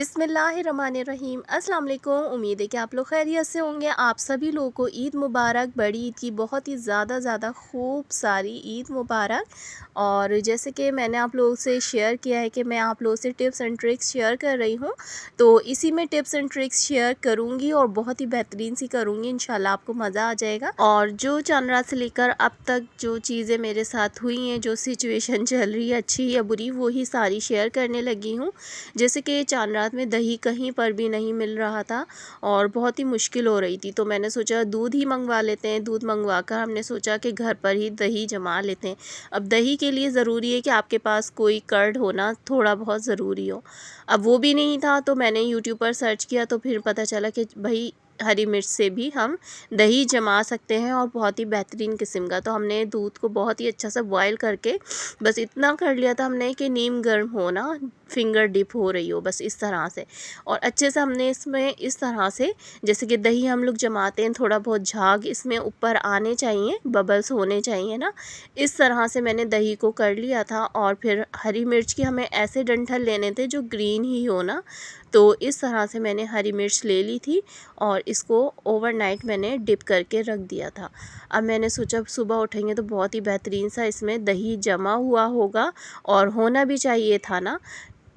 बिस्मिल्लाहिर्रहमानिर्रहीम। अस्सलाम वालेकुम। उम्मीद है कि आप लोग खैरियत से होंगे। आप सभी लोगों को ईद मुबारक। बड़ी ईद की बहुत ही ज़्यादा खूब सारी ईद मुबारक। और जैसे कि मैंने आप लोगों से शेयर किया है कि मैं आप लोगों से टिप्स एंड ट्रिक्स शेयर कर रही हूँ, तो इसी में टिप्स एंड ट्रिक्स शेयर करूँगी और बहुत ही बेहतरीन सी करूँगी। इंशाल्लाह आपको मज़ा आ जाएगा। और जो चांद रात से लेकर अब तक जो चीज़ें मेरे साथ हुई हैं, जो सिचुएशन चल रही है अच्छी या बुरी, वही सारी शेयर करने लगी हूँ। जैसे कि चांद रात में दही कहीं पर भी नहीं मिल रहा था और बहुत ही मुश्किल हो रही थी, तो मैंने सोचा दूध ही मंगवा लेते हैं। दूध मंगवा कर हमने सोचा कि घर पर ही दही जमा लेते हैं। अब दही के लिए ज़रूरी है कि आपके पास कोई कर्ड होना थोड़ा बहुत ज़रूरी हो। अब वो भी नहीं था, तो मैंने यूट्यूब पर सर्च किया, तो फिर पता चला कि भाई हरी मिर्च से भी हम दही जमा सकते हैं और बहुत ही बेहतरीन किस्म का। तो हमने दूध को बहुत ही अच्छा सा बॉयल करके बस इतना कर लिया था हमने कि नीम गर्म हो ना, फिंगर डिप हो रही हो, बस इस तरह से। और अच्छे से हमने इसमें इस तरह से, जैसे कि दही हम लोग जमाते हैं, थोड़ा बहुत झाग इसमें ऊपर आने चाहिए, बबल्स होने चाहिए ना, इस तरह से मैंने दही को कर लिया था। और फिर हरी मिर्च की हमें ऐसे डंठल लेने थे जो ग्रीन ही हो ना, तो इस तरह से मैंने हरी मिर्च ले ली थी और इसको ओवरनाइट मैंने डिप करके रख दिया था। अब मैंने सोचा सुबह उठेंगे तो बहुत ही बेहतरीन सा इसमें दही जमा हुआ होगा और होना भी चाहिए था ना।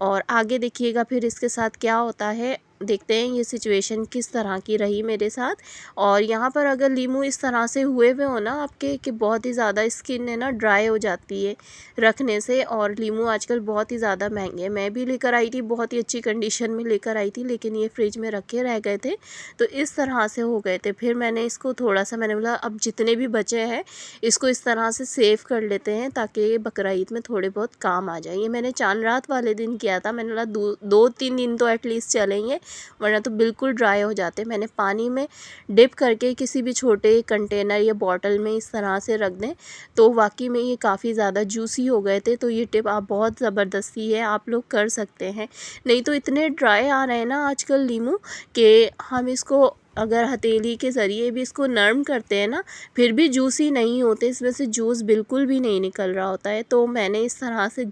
और आगे देखिएगा फिर इसके साथ क्या होता है, देखते हैं ये सिचुएशन किस तरह की रही मेरे साथ। और यहाँ पर अगर लीमू इस तरह से हुए हुए हो ना आपके, कि बहुत ही ज़्यादा स्किन है ना ड्राई हो जाती है रखने से। और लीमू आजकल बहुत ही ज़्यादा महंगे हैं। मैं भी लेकर आई थी, बहुत ही अच्छी कंडीशन में लेकर आई थी, लेकिन ये फ्रिज में रखे रह गए थे, तो इस तरह से हो गए थे। फिर मैंने इसको थोड़ा सा, मैंने बोला अब जितने भी बचे हैं इसको इस तरह से सेव कर लेते हैं ताकि बकरा ईद में थोड़े बहुत काम आ जाए। ये मैंने चांद रात वाले दिन किया था। मैंने बोला 2-3 दिन तो एटलीस्ट चलेंगे, वरना तो बिल्कुल ड्राई हो जाते। मैंने पानी में डिप करके किसी भी छोटे कंटेनर या बॉटल में इस तरह से रख दें, तो वाकई में ये काफ़ी ज़्यादा जूसी हो गए थे। तो ये टिप आप बहुत ज़बरदस्ती है, आप लोग कर सकते हैं। नहीं तो इतने ड्राई आ रहे हैं ना आजकल लीमू, कि हम इसको अगर हथेली के ज़रिए भी इसको नरम करते हैं ना, फिर भी जूसी नहीं होते, इसमें से जूस बिल्कुल भी नहीं निकल रहा होता है। तो मैंने इस तरह से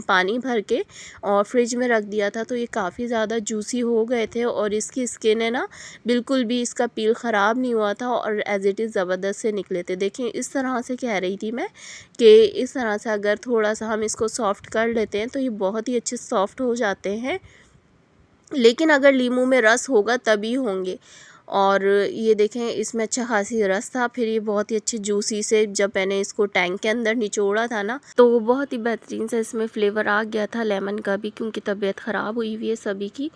पानी भर के और फ्रिज में रख दिया था, तो ये काफ़ी ज़्यादा जूसी हो गए थे और इसकी स्किन है ना बिल्कुल भी इसका पील ख़राब नहीं हुआ था और एज़ इट इज़ ज़बरदस्त से निकले थे। देखिए इस तरह से कह रही थी मैं कि इस तरह से अगर थोड़ा सा हम इसको सॉफ़्ट कर लेते हैं तो ये बहुत ही अच्छे सॉफ़्ट हो जाते हैं, लेकिन अगर लीमू में रस होगा तभी होंगे। और ये देखें इसमें अच्छा खासी रस था। फिर ये बहुत ही अच्छे जूसी से, जब मैंने इसको टैंक के अंदर निचोड़ा था ना, तो बहुत ही बेहतरीन से इसमें फ्लेवर आ गया था लेमन का भी, क्योंकि तबीयत ख़राब हुई हुई है सभी की।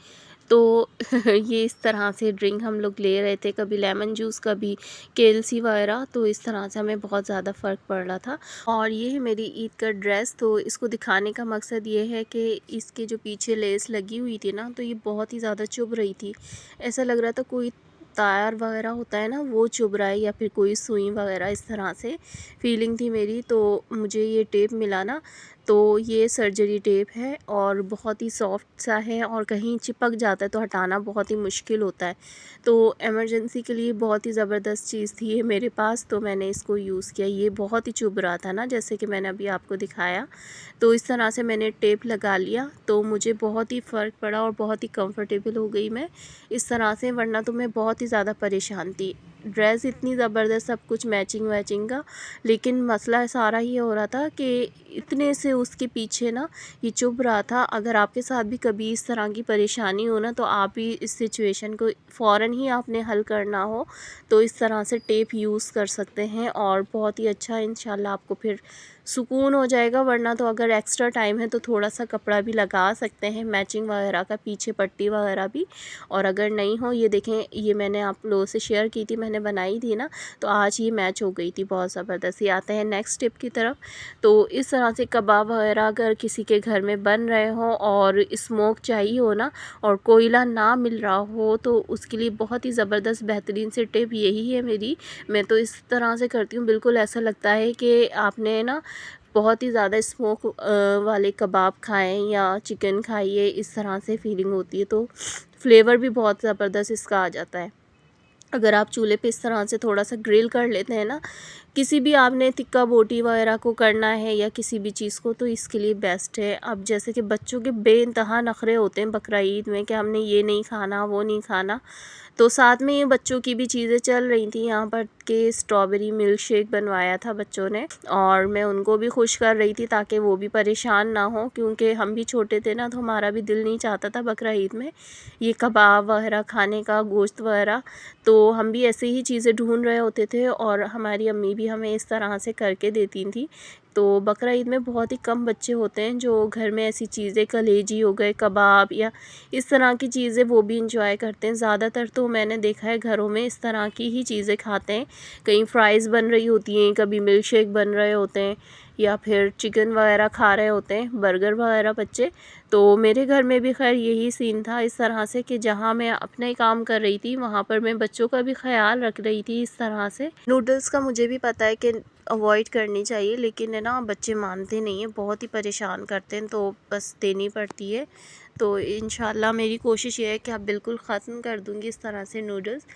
तो ये इस तरह से ड्रिंक हम लोग ले रहे थे, कभी लेमन जूस कभी केलसी वगैरह, तो इस तरह से हमें बहुत ज़्यादा फ़र्क पड़ रहा था। और ये है मेरी ईद का ड्रेस। तो इसको दिखाने का मकसद ये है कि इसके जो पीछे लेस लगी हुई थी ना, तो ये बहुत ही ज़्यादा चुभ रही थी। ऐसा लग रहा था कोई तार वगैरह होता है ना, वो चुभ रहा है या फिर कोई सुई वगैरह, इस तरह से फीलिंग थी मेरी। तो मुझे ये टेप मिला ना, तो ये सर्जरी टेप है और बहुत ही सॉफ्ट सा है और कहीं चिपक जाता है तो हटाना बहुत ही मुश्किल होता है। तो इमरजेंसी के लिए बहुत ही ज़बरदस्त चीज़ थी ये मेरे पास, तो मैंने इसको यूज़ किया। ये बहुत ही चुभ रहा था ना, जैसे कि मैंने अभी आपको दिखाया। तो इस तरह से मैंने टेप लगा लिया, तो मुझे बहुत ही फ़र्क पड़ा और बहुत ही कंफर्टेबल हो गई मैं इस तरह से, वरना तो मैं बहुत ही ज़्यादा परेशान थी। ड्रेस इतनी ज़बरदस्त, सब कुछ मैचिंग वैचिंग का, लेकिन मसला सारा ये हो रहा था कि इतने से उसके पीछे ना ये चुभ रहा था। अगर आपके साथ भी कभी इस तरह की परेशानी हो ना, तो आप भी इस सिचुएशन को फ़ौरन ही आपने हल करना हो तो इस तरह से टेप यूज़ कर सकते हैं और बहुत ही अच्छा इंशाल्लाह आपको फिर सुकून हो जाएगा। वरना तो अगर एक्स्ट्रा टाइम है तो थोड़ा सा कपड़ा भी लगा सकते हैं मैचिंग वगैरह का, पीछे पट्टी वगैरह भी। और अगर नहीं हो, ये देखें, ये मैंने आप लोगों से शेयर की थी, मैंने बनाई थी ना, तो आज ये मैच हो गई थी बहुत ज़बरदस्त। ये आते हैं नेक्स्ट टिप की तरफ। तो इस तरह से कबाब वगैरह अगर किसी के घर में बन रहे हों और स्मोक चाहिए हो ना, और कोयला ना मिल रहा हो, तो उसके लिए बहुत ही ज़बरदस्त बेहतरीन से टिप यही है मेरी। मैं तो इस तरह से करती हूँ, बिल्कुल ऐसा लगता है कि आपने ना बहुत ही ज़्यादा स्मोक वाले कबाब खाएँ या चिकन खाइए, इस तरह से फीलिंग होती है। तो फ्लेवर भी बहुत ज़बरदस्त इसका आ जाता है। अगर आप चूल्हे पे इस तरह से थोड़ा सा ग्रिल कर लेते हैं ना, किसी भी आपने टिक्का बोटी वगैरह को करना है या किसी भी चीज़ को, तो इसके लिए बेस्ट है। अब जैसे कि बच्चों के बेइंतहा नखरे होते हैं बकरा ईद में कि हमने ये नहीं खाना, वो नहीं खाना, तो साथ में ये बच्चों की भी चीज़ें चल रही थी यहाँ पर कि स्ट्रॉबेरी मिल्क शेक बनवाया था बच्चों ने, और मैं उनको भी खुश कर रही थी ताकि वो भी परेशान ना हो, क्योंकि हम भी छोटे थे ना, तो हमारा भी दिल नहीं चाहता था बकरा ईद में ये कबाब वगैरह खाने का, गोश्त वगैरह। तो हम भी ऐसे ही चीज़ें ढूंढ रहे होते थे और हमारी अम्मी भी हमें इस तरह से करके देती थी। तो बकरा ईद में बहुत ही कम बच्चे होते हैं जो घर में ऐसी चीज़ें, कलेजी हो गए, कबाब या इस तरह की चीज़ें, वो भी इंजॉय करते हैं। ज़्यादातर तो मैंने देखा है घरों में इस तरह की ही चीज़ें खाते हैं। कहीं फ्राइज़ बन रही होती हैं, कभी मिल्क शेक बन रहे होते हैं, या फिर चिकन वगैरह खा रहे होते हैं, बर्गर वगैरह बच्चे। तो मेरे घर में भी खैर यही सीन था इस तरह से कि जहाँ मैं अपना ही काम कर रही थी वहाँ पर मैं बच्चों का भी ख्याल रख रही थी इस तरह से। नूडल्स का मुझे भी पता है कि अवॉइड करनी चाहिए, लेकिन है ना, बच्चे मानते नहीं हैं, बहुत ही परेशान करते हैं, तो बस देनी पड़ती है। तो इंशाल्लाह मेरी कोशिश ये है कि अब बिल्कुल ख़त्म कर दूँगी इस तरह से नूडल्स।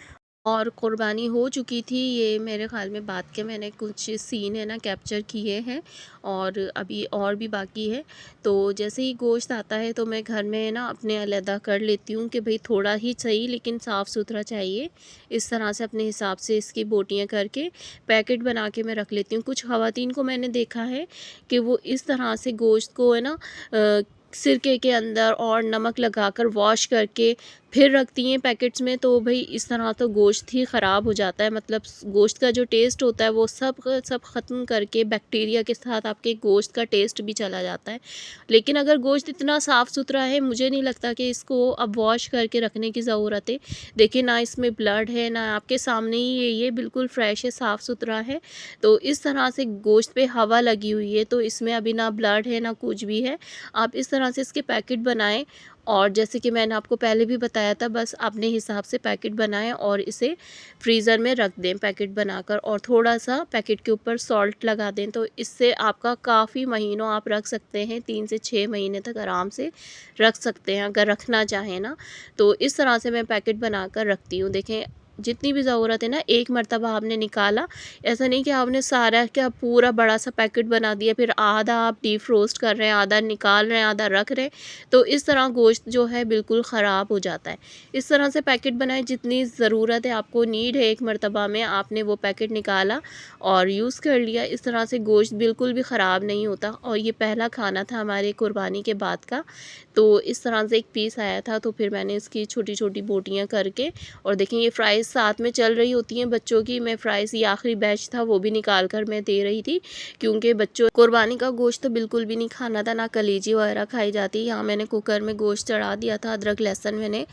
और क़ुरबानी हो चुकी थी, ये मेरे ख़्याल में बाद के मैंने कुछ सीन है ना कैप्चर किए हैं, और अभी और भी बाकी है। तो जैसे ही गोश्त आता है तो मैं घर में ना अपने अलहदा कर लेती हूँ कि भाई थोड़ा ही सही लेकिन साफ़ सुथरा चाहिए। इस तरह से अपने हिसाब से इसकी बोटियाँ करके पैकेट बना के मैं रख लेती हूँ। कुछ ख़वातीन को मैंने देखा है कि वो इस तरह से गोश्त को है ना सिरके के अंदर और नमक लगाकर वॉश करके फिर रखती हैं पैकेट्स में। तो भाई इस तरह तो गोश्त ही ख़राब हो जाता है, मतलब गोश्त का जो टेस्ट होता है वो सब का सब ख़त्म करके बैक्टीरिया के साथ आपके गोश्त का टेस्ट भी चला जाता है। लेकिन अगर गोश्त इतना साफ़ सुथरा है, मुझे नहीं लगता कि इसको अब वॉश करके रखने की ज़रूरत है। देखिए ना इसमें ब्लड है, ना आपके सामने ही ये बिल्कुल फ्रेश है, साफ़ सुथरा है। तो इस तरह से गोश्त पे हवा लगी हुई है, तो इसमें अभी ना ब्लड है ना कुछ भी है। आप इस तरह से इसके पैकेट बनाएं, और जैसे कि मैंने आपको पहले भी बताया था, बस अपने हिसाब से पैकेट बनाएं और इसे फ्रीज़र में रख दें पैकेट बनाकर, और थोड़ा सा पैकेट के ऊपर सॉल्ट लगा दें। तो इससे आपका काफ़ी महीनों आप रख सकते हैं, 3 से 6 महीने तक आराम से रख सकते हैं अगर रखना चाहें ना। तो इस तरह से मैं पैकेट बनाकर रखती हूँ। देखें जितनी भी ज़रूरत है ना, एक मरतबा आपने निकाला, ऐसा नहीं कि आपने सारा क्या पूरा बड़ा सा पैकेट बना दिया, फिर आधा आप डीप रोस्ट कर रहे हैं, आधा निकाल रहे हैं, आधा रख रहे हैं, तो इस तरह गोश्त जो है बिल्कुल ख़राब हो जाता है। इस तरह से पैकेट बनाएं, जितनी ज़रूरत है, आपको नीड है एक मरतबा में, आपने वो पैकेट निकाला और यूज़ कर लिया। इस तरह से गोश्त बिल्कुल भी ख़राब नहीं होता। और ये पहला खाना था हमारे कुर्बानी के बाद का, तो इस तरह से एक पीस आया था, तो फिर मैंने इसकी छोटी छोटी बोटियाँ करके, और देखें ये फ्राइज़ साथ में चल रही होती हैं बच्चों की। मैं फ्राइज़, ये आखिरी बैच था, वो भी निकाल कर मैं दे रही थी, क्योंकि बच्चों कुर्बानी का गोश्त तो बिल्कुल भी नहीं खाना था, ना कलेजी वगैरह खाई जाती। यहाँ मैंने कुकर में गोश्त चढ़ा दिया था, अदरक लहसुन मैंने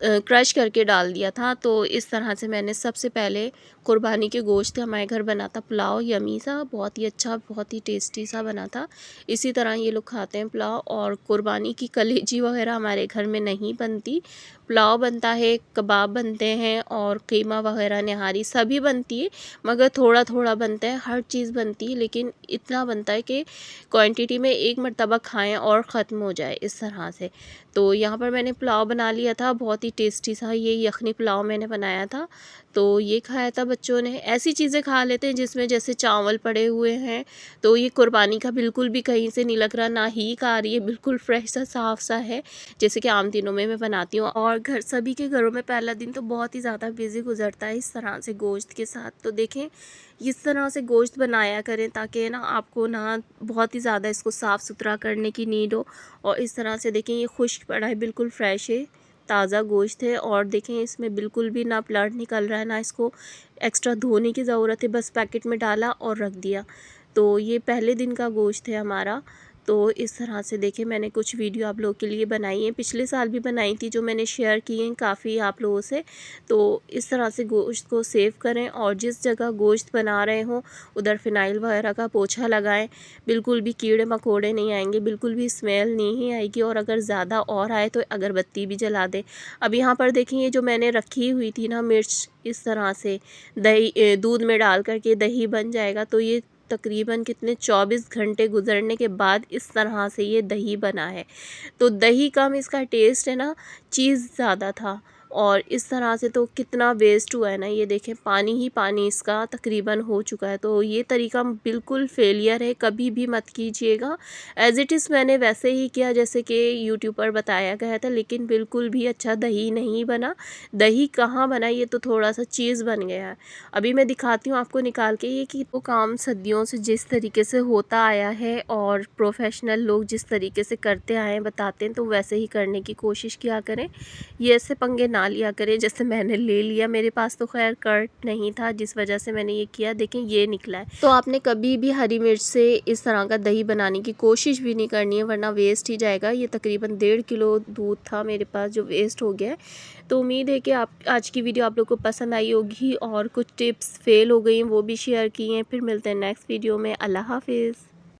क्रश करके डाल दिया था। तो इस तरह से मैंने सबसे पहले कुर्बानी के गोश्त, हमारे घर बना था पुलाव, यमी सा, बहुत ही अच्छा, बहुत ही टेस्टी सा बना था। इसी तरह ये लोग खाते हैं पुलाव। और कुर्बानी की कलेजी वगैरह हमारे घर में नहीं बनती, पुलाव बनता है, कबाब बनते हैं, और कीमा वगैरह, निहारी सभी बनती है, मगर थोड़ा थोड़ा बनता है। हर चीज़ बनती है लेकिन इतना बनता है कि क्वांटिटी में एक मरतबा खाएं और ख़त्म हो जाए, इस तरह से। तो यहाँ पर मैंने पुलाव बना लिया था, बहुत ही टेस्टी सा ये यखनी पुलाव मैंने बनाया था। तो ये खाया था बच्चों ने। ऐसी चीज़ें खा लेते हैं जिसमें जैसे चावल पड़े हुए हैं, तो ये कुर्बानी का बिल्कुल भी कहीं से नहीं लग रहा, ना हीक आ रही है, बिल्कुल फ्रेश सा, साफ़ सा है, जैसे कि आम दिनों में मैं बनाती हूँ। और घर सभी के घरों में पहला दिन तो बहुत ही ज़्यादा बिज़ी गुजरता है इस तरह से गोश्त के साथ। तो देखें इस तरह से गोश्त बनाया करें ताकि ना आपको ना बहुत ही ज़्यादा इसको साफ़ सुथरा करने की नीड हो। और इस तरह से देखें ये खुश्क पड़ा है, बिल्कुल फ्रेश है, ताज़ा गोश्त है। और देखें इसमें बिल्कुल भी ना ब्लड निकल रहा है, ना इसको एक्स्ट्रा धोने की ज़रूरत है, बस पैकेट में डाला और रख दिया। तो ये पहले दिन का गोश्त है हमारा। तो इस तरह से देखें मैंने कुछ वीडियो आप लोगों के लिए बनाई है, पिछले साल भी बनाई थी, जो मैंने शेयर की हैं काफ़ी आप लोगों से। तो इस तरह से गोश्त को सेव करें, और जिस जगह गोश्त बना रहे हों उधर फ़िनाइल वगैरह का पोछा लगाएं, बिल्कुल भी कीड़े मकोड़े नहीं आएंगे, बिल्कुल भी स्मेल नहीं आएगी। और अगर ज़्यादा और आए तो अगरबत्ती भी जला दें। अब यहाँ पर देखें ये जो मैंने रखी हुई थी ना मिर्च, इस तरह से दही, दूध में डाल करके दही बन जाएगा। तो ये तकरीबन कितने 24 घंटे गुजरने के बाद इस तरह से ये दही बना है। तो दही कम इसका टेस्ट है ना, चीज़ ज़्यादा था, और इस तरह से तो कितना वेस्ट हुआ है ना, ये देखें पानी ही पानी इसका तकरीबन हो चुका है। तो ये तरीका बिल्कुल फेलियर है, कभी भी मत कीजिएगा। एज़ इट इज़ मैंने वैसे ही किया जैसे कि यूट्यूब पर बताया गया था, लेकिन बिल्कुल भी अच्छा दही नहीं बना। दही कहाँ बना, ये तो थोड़ा सा चीज़ बन गया है। अभी मैं दिखाती हूँ आपको निकाल के ये कि वो काम सदियों से जिस तरीके से होता आया है और प्रोफेशनल लोग जिस तरीके से करते आए हैं बताते हैं, तो वैसे ही करने की कोशिश किया करें। ये ऐसे पंगे ना लिया करें जैसे मैंने ले लिया। मेरे पास तो खैर कर्ड नहीं था जिस वजह से मैंने ये किया। देखें ये निकला है। तो आपने कभी भी हरी मिर्च से इस तरह का दही बनाने की कोशिश भी नहीं करनी है, वरना वेस्ट ही जाएगा। ये तकरीबन 1.5 किलो दूध था मेरे पास जो वेस्ट हो गया है। तो उम्मीद है कि आप आज की वीडियो आप लोग को पसंद आई होगी और कुछ टिप्स फेल हो गई हैं वो भी शेयर की हैं। फिर मिलते हैं नेक्स्ट वीडियो में। अल्लाह हाफिज़।